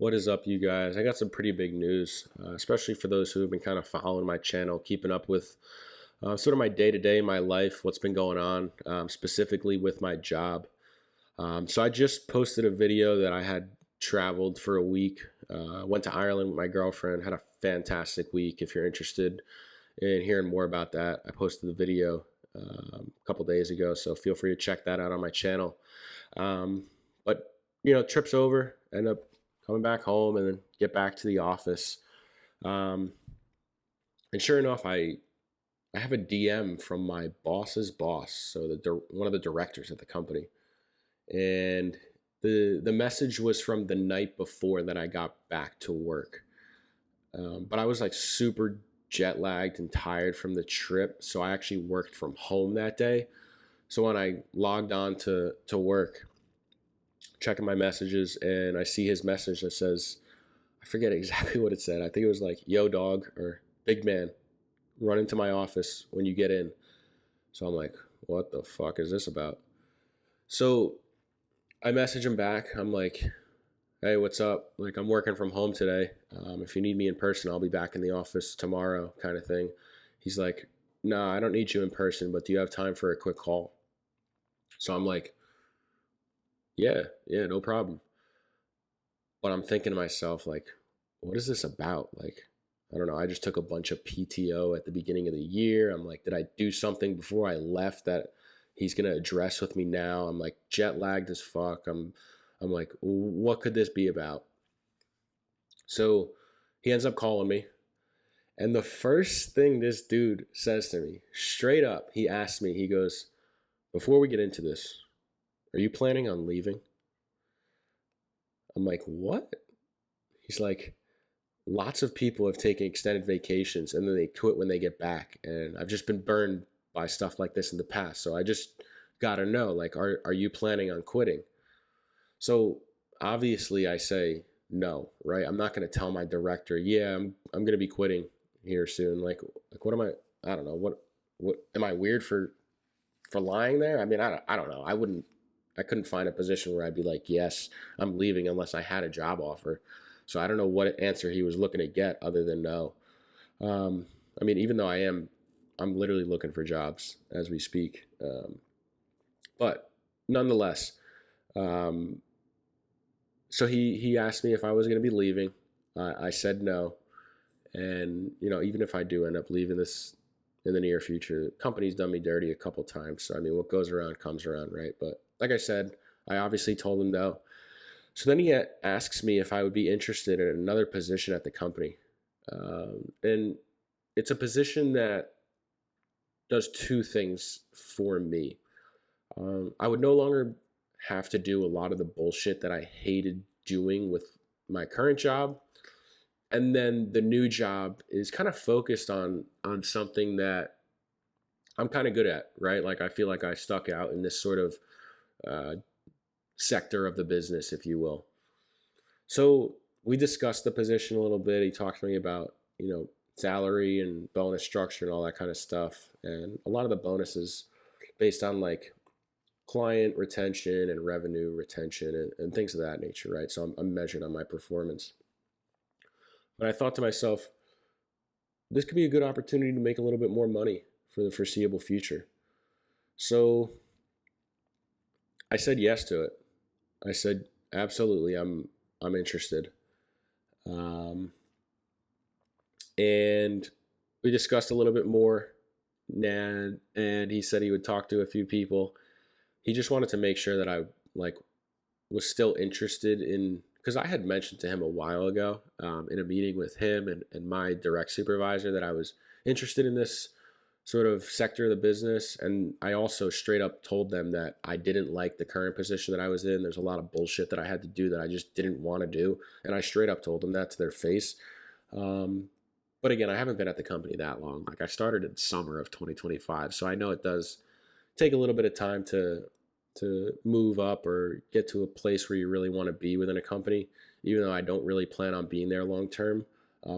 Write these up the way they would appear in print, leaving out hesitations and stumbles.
What is up, you guys? I got some pretty big news, especially for those who have been kind of following my channel, keeping up with sort of my day to day, my life, what's been going on, specifically with my job. So I just posted a video that I had traveled for a week, went to Ireland with my girlfriend, had a fantastic week. If you're interested in hearing more about that, I posted the video a couple days ago, so feel free to check that out on my channel. But trip's over, end up coming back home and then get back to the office. Um, and sure enough, I have a DM from my boss's boss, so one of the directors at the company, and the message was from the night before that I got back to work. But I was like super jet lagged and tired from the trip, so I actually worked from home that day. So when I logged on to work, checking my messages, and I see his message that says, I forget exactly what it said. I think it was like, "Yo, dog," or "Big man, run into my office when you get in." So I'm like, what the fuck is this about? So I message him back. I'm like, "Hey, what's up? Like, I'm working from home today. If you need me in person, I'll be back in the office tomorrow," kind of thing. He's like, "No, I don't need you in person, but do you have time for a quick call?" So I'm like, yeah, no problem. But I'm thinking to myself, like, what is this about? Like, I don't know. I just took a bunch of PTO at the beginning of the year. I'm like, did I do something before I left that he's gonna address with me now? I'm like jet lagged as fuck. I'm like, what could this be about? So he ends up calling me. And the first thing this dude says to me, straight up, he asked me, he goes, "Before we get into this, are you planning on leaving?" I'm like, "What?" He's like, "Lots of people have taken extended vacations and then they quit when they get back. And I've just been burned by stuff like this in the past. So I just gotta know, like, are you planning on quitting?" So obviously I say no, right? I'm not gonna tell my director, yeah, I'm gonna be quitting here soon. Like what am I don't know, what am I weird for lying there? I mean, I don't know. I couldn't find a position where I'd be like, yes, I'm leaving unless I had a job offer. So I don't know what answer he was looking to get other than no. Um, I mean, even though I'm literally looking for jobs as we speak. But nonetheless, um, so he asked me if I was going to be leaving. I said no. And, even if I do end up leaving this in the near future, the company's done me dirty a couple times. So, I mean, what goes around comes around, right? But like I said, I obviously told him no. So then he asks me if I would be interested in another position at the company. And it's a position that does two things for me. I would no longer have to do a lot of the bullshit that I hated doing with my current job. And then the new job is kind of focused on something that I'm kind of good at, right? Like I feel like I stuck out in this sort of uh, sector of the business, if you will. So we discussed the position a little bit. He talked to me about, salary and bonus structure and all that kind of stuff. And a lot of the bonuses based on like client retention and revenue retention and things of that nature, right? So I'm measured on my performance. But I thought to myself, this could be a good opportunity to make a little bit more money for the foreseeable future. So I said yes to it. I said, absolutely, I'm interested. Um, and we discussed a little bit more, and he said he would talk to a few people. He just wanted to make sure that I like was still interested in, because I had mentioned to him a while ago in a meeting with him and my direct supervisor that I was interested in this sort of sector of the business. And I also straight up told them that I didn't like the current position that I was in. There's a lot of bullshit that I had to do that I just didn't want to do. And I straight up told them that to their face. Um, but again, I haven't been at the company that long. Like I started in summer of 2025. So I know it does take a little bit of time to move up or get to a place where you really want to be within a company, even though I don't really plan on being there long term.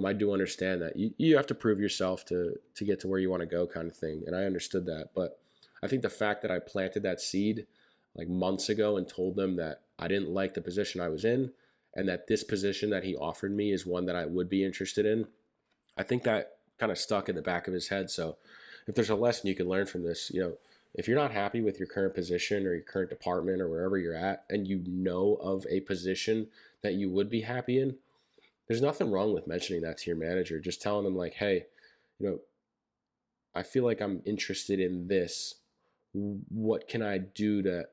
I do understand that you have to prove yourself to get to where you want to go, kind of thing. And I understood that. But I think the fact that I planted that seed like months ago and told them that I didn't like the position I was in and that this position that he offered me is one that I would be interested in. I think that kind of stuck in the back of his head. So if there's a lesson you can learn from this, if you're not happy with your current position or your current department or wherever you're at, and you know of a position that you would be happy in, there's nothing wrong with mentioning that to your manager. Just telling them like, hey, you know, I feel like I'm interested in this. What can I do to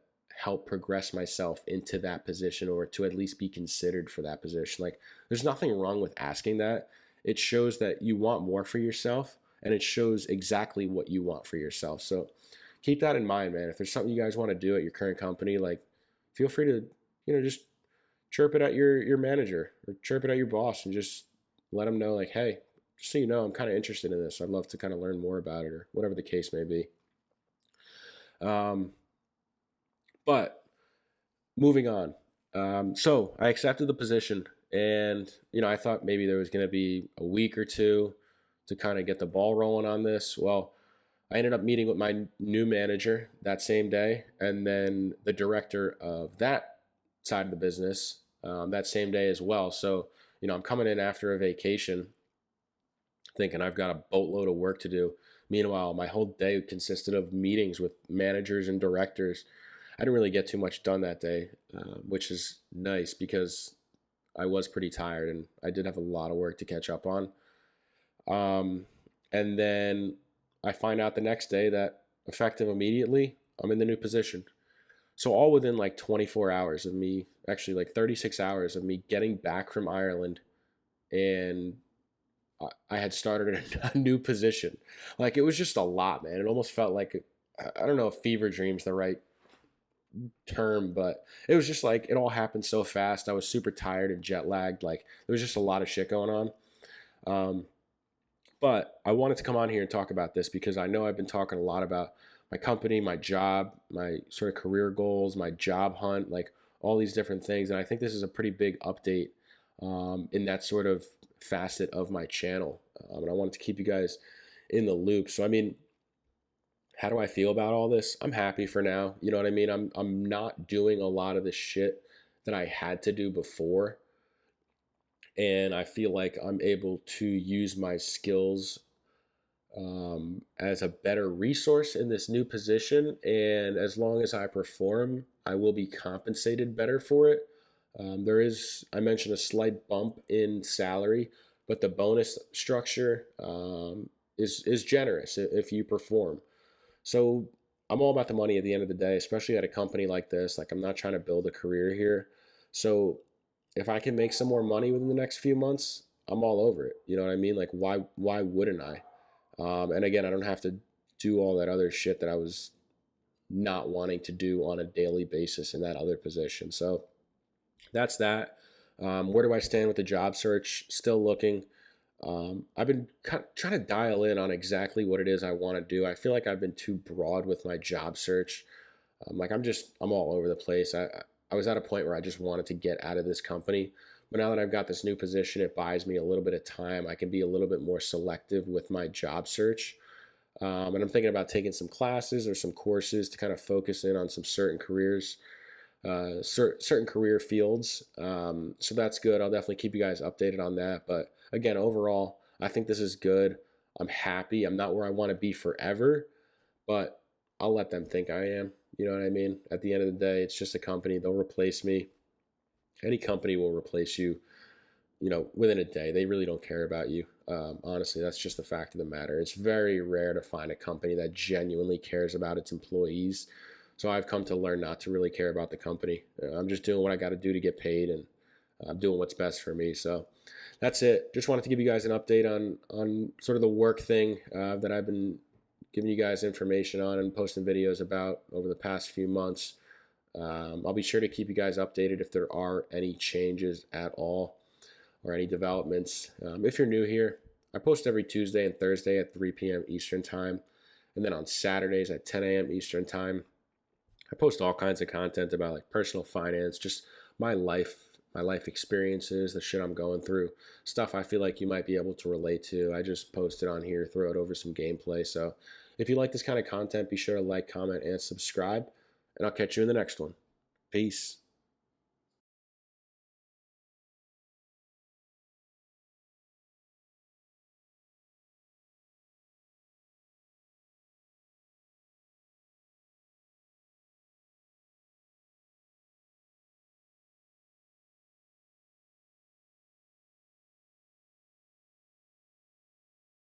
help progress myself into that position, or to at least be considered for that position? Like, there's nothing wrong with asking that. It shows that you want more for yourself, and it shows exactly what you want for yourself. So keep that in mind, man. If there's something you guys want to do at your current company, like, feel free to, just chirp it at your manager, or chirp it at your boss, and just let them know like, hey, just so you know, I'm kind of interested in this. I'd love to kind of learn more about it, or whatever the case may be. Um, but moving on. So I accepted the position, and I thought maybe there was going to be a week or two to kind of get the ball rolling on this. Well, I ended up meeting with my new manager that same day, and then the director of that side of the business that same day as well. So, I'm coming in after a vacation thinking I've got a boatload of work to do. Meanwhile, my whole day consisted of meetings with managers and directors. I didn't really get too much done that day, which is nice because I was pretty tired and I did have a lot of work to catch up on. Um, and then I find out the next day that, effective immediately, I'm in the new position. So all within like 24 hours of me, actually like 36 hours of me getting back from Ireland, and I had started a new position. Like, it was just a lot, man. It almost felt like, I don't know if fever dream's the right term, but it was just like it all happened so fast. I was super tired and jet lagged. Like, there was just a lot of shit going on. Um, but I wanted to come on here and talk about this because I know I've been talking a lot about my company, my job, my sort of career goals, my job hunt, like all these different things. And I think this is a pretty big update in that sort of facet of my channel. And I wanted to keep you guys in the loop. So, I mean, how do I feel about all this? I'm happy for now. You know what I mean? I'm not doing a lot of the shit that I had to do before. And I feel like I'm able to use my skills as a better resource in this new position. And as long as I perform, I will be compensated better for it. There is, I mentioned, a slight bump in salary, but the bonus structure is generous if you perform. So I'm all about the money at the end of the day, especially at a company like this. Like, I'm not trying to build a career here. So if I can make some more money within the next few months, I'm all over it. You know what I mean? Like, why wouldn't I? And again, I don't have to do all that other shit that I was not wanting to do on a daily basis in that other position. So that's that. Where do I stand with the job search? Still looking. I've been trying to dial in on exactly what it is I want to do. I feel like I've been too broad with my job search. Like, I'm all over the place. I was at a point where I just wanted to get out of this company. But now that I've got this new position, it buys me a little bit of time. I can be a little bit more selective with my job search. And I'm thinking about taking some classes or some courses to kind of focus in on some certain careers, certain career fields. So that's good. I'll definitely keep you guys updated on that. But again, overall, I think this is good. I'm happy. I'm not where I want to be forever, but I'll let them think I am. You know what I mean? At the end of the day, it's just a company. They'll replace me. Any company will replace you, within a day. They really don't care about you. Honestly, that's just the fact of the matter. It's very rare to find a company that genuinely cares about its employees. So I've come to learn not to really care about the company. I'm just doing what I got to do to get paid, and I'm doing what's best for me. So that's it. Just wanted to give you guys an update on sort of the work thing that I've been giving you guys information on and posting videos about over the past few months. I'll be sure to keep you guys updated if there are any changes at all or any developments. If you're new here, I post every Tuesday and Thursday at 3 p.m. Eastern Time, and then on Saturdays at 10 a.m. Eastern Time. I post all kinds of content about like personal finance, just my life experiences, the shit I'm going through, stuff I feel like you might be able to relate to. I just post it on here, throw it over some gameplay. So if you like this kind of content, be sure to like, comment, and subscribe, and I'll catch you in the next one. Peace.